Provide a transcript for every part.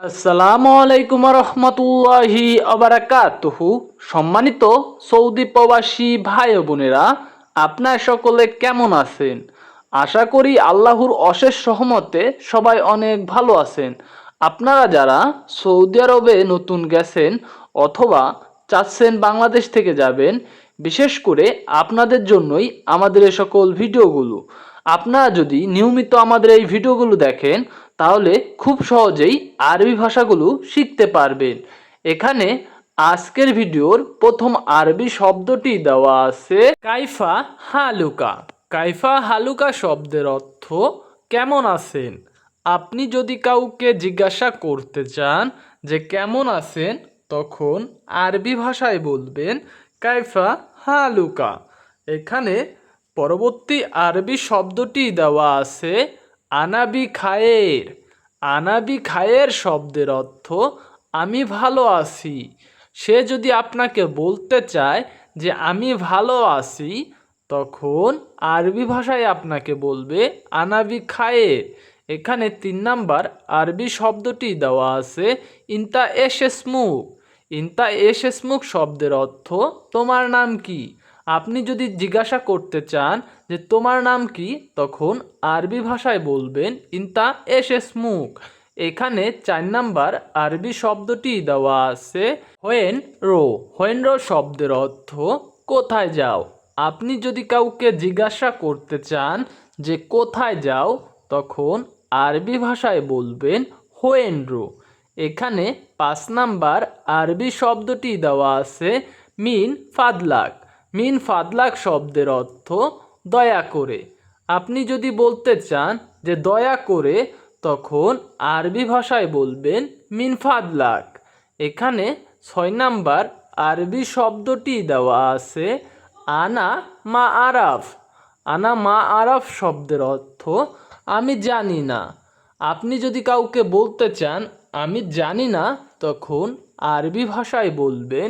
আসসালামু আলাইকুম রহমতুল্লাহি আবারাকাতুহু। সম্মানিত সৌদি প্রবাসী ভাই ও বোনেরা, আপনার সকলে কেমন আছেন? আশা করি আল্লাহর অশেষ রহমতে সবাই অনেক ভালো আছেন। আপনারা যারা সৌদি আরবে নতুন গেছেন অথবা চাচ্ছেন বাংলাদেশ থেকে যাবেন, বিশেষ করে আপনাদের জন্যই আমাদের এই সকল ভিডিওগুলো। আপনারা যদি নিয়মিত আমাদের এই ভিডিওগুলো দেখেন তাহলে খুব সহজেই আরবি ভাষাগুলো শিখতে পারবেন। এখানে আজকের ভিডিওর প্রথম আরবি শব্দটি দেওয়া আছে কাইফা হালুকা। কাইফা হালুকা শব্দের অর্থ কেমন আছেন। আপনি যদি কাউকে জিজ্ঞাসা করতে চান যে কেমন আছেন, তখন আরবি ভাষায় বলবেন কাইফা হালুকা। এখানে পরবর্তী আরবি শব্দটি দেওয়া আছে আনাবি খায়ের। আনাবি খায়ের শব্দের অর্থ আমি ভালো আছি। সে যদি আপনাকে বলতে চায় যে আমি ভালো আছি, তখন আরবি ভাষায় আপনাকে বলবে আনাবি খায়ের। এখানে 3 নাম্বার আরবি শব্দটি দেওয়া আছে ইনতা এশেসমুক। ইনতা এশেসমুক শব্দের অর্থ তোমার নাম কি। আপনি যদি জিজ্ঞাসা করতে চান যে তোমার নাম কি, তখন আরবি ভাষায় বলবেন ইনতা এশেসমুক। এখানে 4 নাম্বার আরবি শব্দটি দেওয়া আছে হোয়েন রো। হোয়েন রো শব্দের অর্থ কোথায় যাও। আপনি যদি কাউকে জিজ্ঞাসা করতে চান যে কোথায় যাও, তখন আরবি ভাষায় বলবেন হোয়েন রো। এখানে 5 নাম্বার আরবি শব্দটি দেওয়া আছে মিন ফাদলাক। মিন ফাদলাক শব্দের অর্থ দয়া করে। আপনি যদি বলতে চান যে দয়া করে, তখন আরবি ভাষায় বলবেন মিন ফাদলাক। এখানে 6 নাম্বার আরবি শব্দটি দেওয়া আছে আনা মা আরাফ। আনা মা আরাফ শব্দের অর্থ আমি জানি না। আপনি যদি কাউকে বলতে চান আমি জানি না, তখন আরবি ভাষায় বলবেন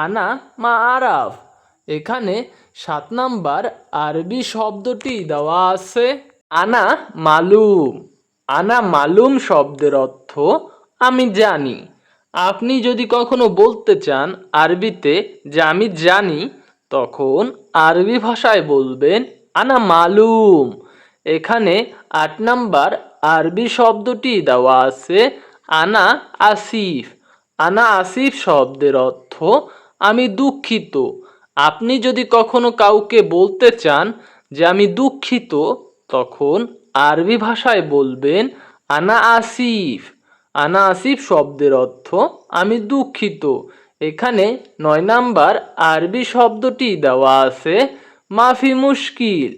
আনা মা আরাফ। এখানে 7 নাম্বার আরবি শব্দটি দেওয়া আছে আনা মালুম। আনা মালুম শব্দের অর্থ আমি জানি। আপনি যদি কখনো বলতে চান আরবিতে যে আমি জানি, তখন আরবি ভাষায় বলবেন আনা মালুম। এখানে 8 নাম্বার আরবি শব্দটি দেওয়া আছে আনা আসিফ। আনা আসিফ শব্দের অর্থ আমি দুঃখিত। আপনি যদি কখনো কাউকে বলতে চান যে আমি দুঃখিত, তখন আরবি ভাষায় বলবেন আনা আসিফ। আনা আসিফ শব্দের অর্থ আমি দুঃখিত। এখানে 9 নাম্বার আরবি শব্দটি দেওয়া আছে মাফি মুশকিল।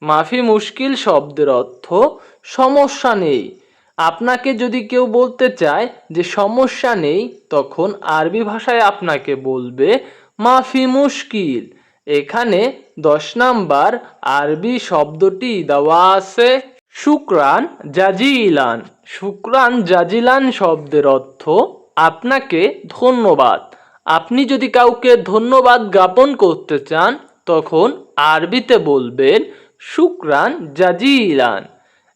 মাফি মুশকিল শব্দের অর্থ সমস্যা নেই। আপনাকে যদি কেউ বলতে চায় যে সমস্যা নেই, তখন আরবি ভাষায় আপনাকে বলবে মাফি মুশকিল। এখানে 10 নাম্বার আরবি শব্দটি দেওয়া আছে শুকরান জাজিলান। শুকরান জাজিলান শব্দের অর্থ আপনাকে ধন্যবাদ। আপনি যদি কাউকে ধন্যবাদ জ্ঞাপন করতে চান, তখন আরবিতে বলবেন শুকরান জাজিলান।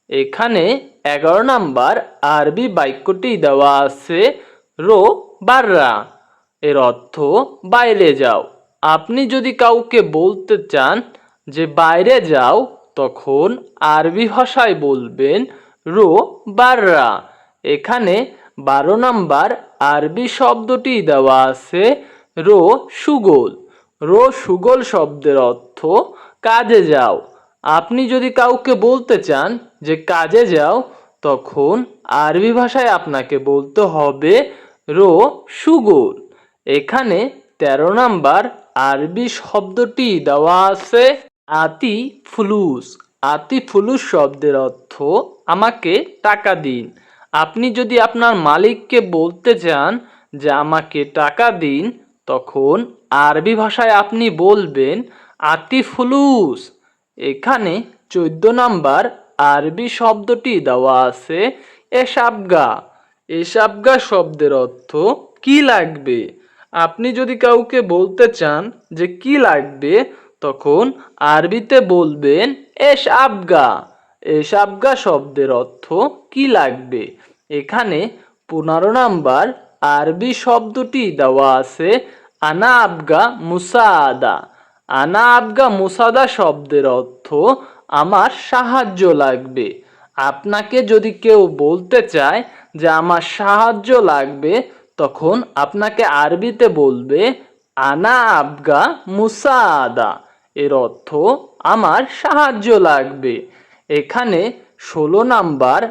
এখানে 11 নাম্বার আরবি বাক্যটি দেওয়া আছে রো বাররা। এর অর্থ বাইরে যাও। আপনি যদি কাউকে বলতে চান যে বাইরে যাও, তখন আরবি ভাষায় বলবেন রো বাররা। এখানে 12 নাম্বার আরবি শব্দটি দেওয়া আছে রো সুগোল। রো সুগোল শব্দের অর্থ কাজে যাও। আপনি যদি কাউকে বলতে চান যে কাজে যাও, তখন আরবি ভাষায় আপনাকে বলতে হবে রো সুগোল। এখানে 13 নাম্বার আরবি শব্দটি দেওয়া আছে আতি ফুলুস। আতি ফুলুস শব্দের অর্থ আমাকে টাকা দিন। আপনি যদি আপনার মালিককে বলতে চান যে আমাকে টাকা দিন, তখন আরবি ভাষায় আপনি বলবেন আতি ফুলুস। এখানে 14 নাম্বার আরবি শব্দটি দেওয়া আছে এসাবগা। এসাবগা শব্দের অর্থ কি লাগবে। আপনি যদি কাউকে বলতে চান যে কি লাগবে, তখন আরবিতে বলবেন এস আবগা। এস আবগা শব্দের অর্থ কি লাগবে। এখানে 15 নাম্বার আরবি শব্দটি দেওয়া আছে আনা আবগা মুসাদা। আনা আবগা মুসাদা শব্দের অর্থ আমার সাহায্য লাগবে। আপনাকে যদি কেউ বলতে চায় যে আমার সাহায্য লাগবে, তখন আপনাকে আরবিতে বলবে আনা আবগা মুসাদা। এর অর্থ আমার সাহায্য লাগবে। এখানে 16 নাম্বার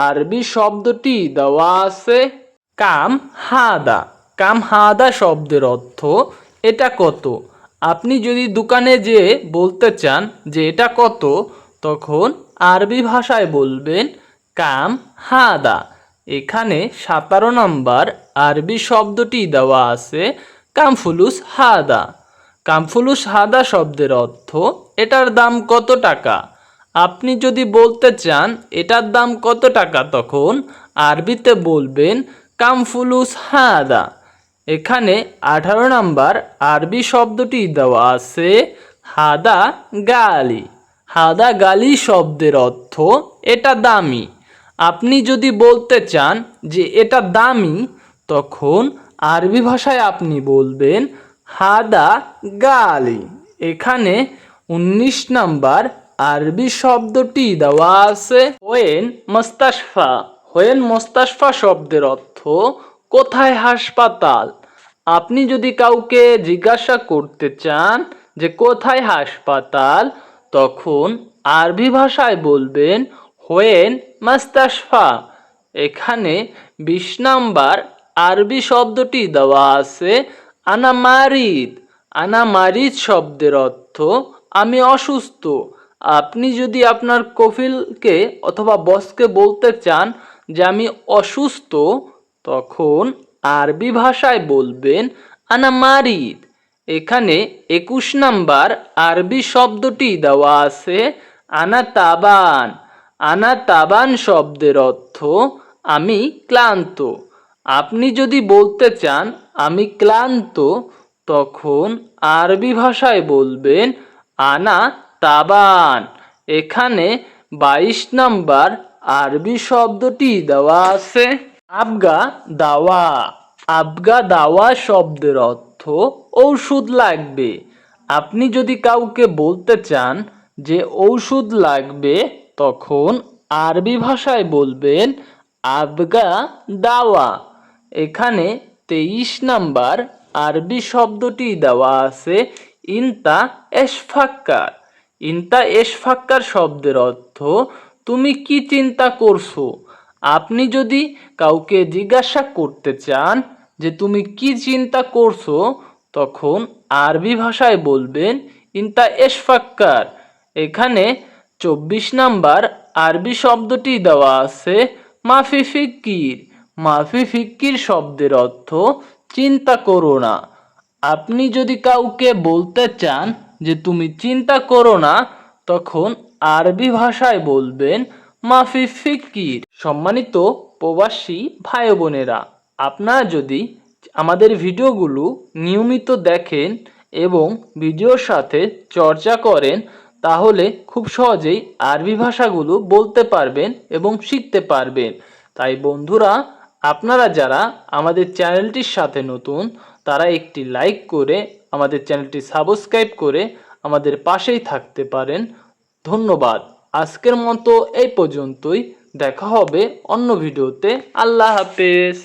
আরবি শব্দটি দেওয়া আছে কাম হাদা। কাম হাদা শব্দের অর্থ এটা কত। আপনি যদি দোকানে যেয়ে বলতে চান যে এটা কত, তখন আরবি ভাষায় বলবেন কাম হাদা। এখানে 17 নাম্বার আরবি শব্দটি দেওয়া আছে কামফুলুস হাদা। কামফুলুস হাদা শব্দের অর্থ এটার দাম কত টাকা। আপনি যদি বলতে চান এটার দাম কত টাকা, তখন আরবিতে বলবেন কামফুলুস হাদা। এখানে 18 নাম্বার আরবি শব্দটি দেওয়া আছে হাদা গালি। হাদা গালি শব্দের অর্থ এটা দামি। আপনি যদি বলতে চান যে এটা দামি, তখন আরবি ভাষায় আপনি বলবেন হাদা গালি। এখানে 19 নাম্বার আরবি শব্দটি দেওয়া আছে হোয়েন মোস্তাশফা। হোয়েন মোস্তাশফা শব্দের অর্থ কোথায় হাসপাতাল। আপনি যদি কাউকে জিজ্ঞাসা করতে চান যে কোথায় হাসপাতাল, তখন আরবি ভাষায় বলবেন হোয়েন মোস্তাশফা। এখানে 20 নাম্বার আরবি শব্দটি দেওয়া আছে আনা মারিদ। আনা মারিদ শব্দের অর্থ আমি অসুস্থ। আপনি যদি আপনার কফিলকে অথবা বসকে বলতে চান যে আমি অসুস্থ, তখন আরবি ভাষায় বলবেন আনা মারিদ। এখানে 21 নাম্বার আরবি শব্দটি দেওয়া আছে আনা তাবান। আনা তাবান শব্দের অর্থ আমি ক্লান্ত। আপনি যদি বলতে চান আমি ক্লান্ত, তখন আরবি ভাষায় বলবেন আনা তাবান। এখানে 22 নাম্বার আরবি শব্দটি দেওয়া আছে আবগা দাওয়া। আবগা দাওয়া শব্দের অর্থ ঔষধ লাগবে। আপনি যদি কাউকে বলতে চান যে ঔষধ লাগবে, তখন আরবি ভাষায় বলবেন আবগা দাওয়া। এখানে 23 নাম্বার আরবি শব্দটি দেওয়া আছে ইনতা এশফাক্কার। ইনতা এশফাক্কার শব্দের অর্থ তুমি কি চিন্তা করছো। আপনি যদি কাউকে জিজ্ঞাসা করতে চান যে তুমি কি চিন্তা করছো, তখন আরবি ভাষায় বলবেন ইনতা এশফাক্কার। এখানে 24 নাম্বার আরবি শব্দটি দেওয়া আছে মাফি ফিক্কির। মাফি ফিক্কির শব্দের অর্থ চিন্তা করো না। আপনি যদি কাউকে বলতে চান যে তুমি চিন্তা করো না, তখন আরবি ভাষায় বলবেন মাফি ফিক্কির। সম্মানিত প্রবাসী ভাই বোনেরা, আপনারা যদি আমাদের ভিডিওগুলো নিয়মিত দেখেন এবং ভিডিওর সাথে চর্চা করেন, তাহলে খুব সহজেই আরবি ভাষাগুলো বলতে পারবেন এবং শিখতে পারবেন। তাই বন্ধুরা, আপনারা যারা আমাদের চ্যানেলটির সাথে নতুন, তারা একটি লাইক করে আমাদের চ্যানেলটি সাবস্ক্রাইব করে আমাদের পাশেই থাকতে পারেন। ধন্যবাদ। আজকের মতো এই পর্যন্তই। দেখা হবে অন্য ভিডিওতে। আল্লাহ হাফেজ।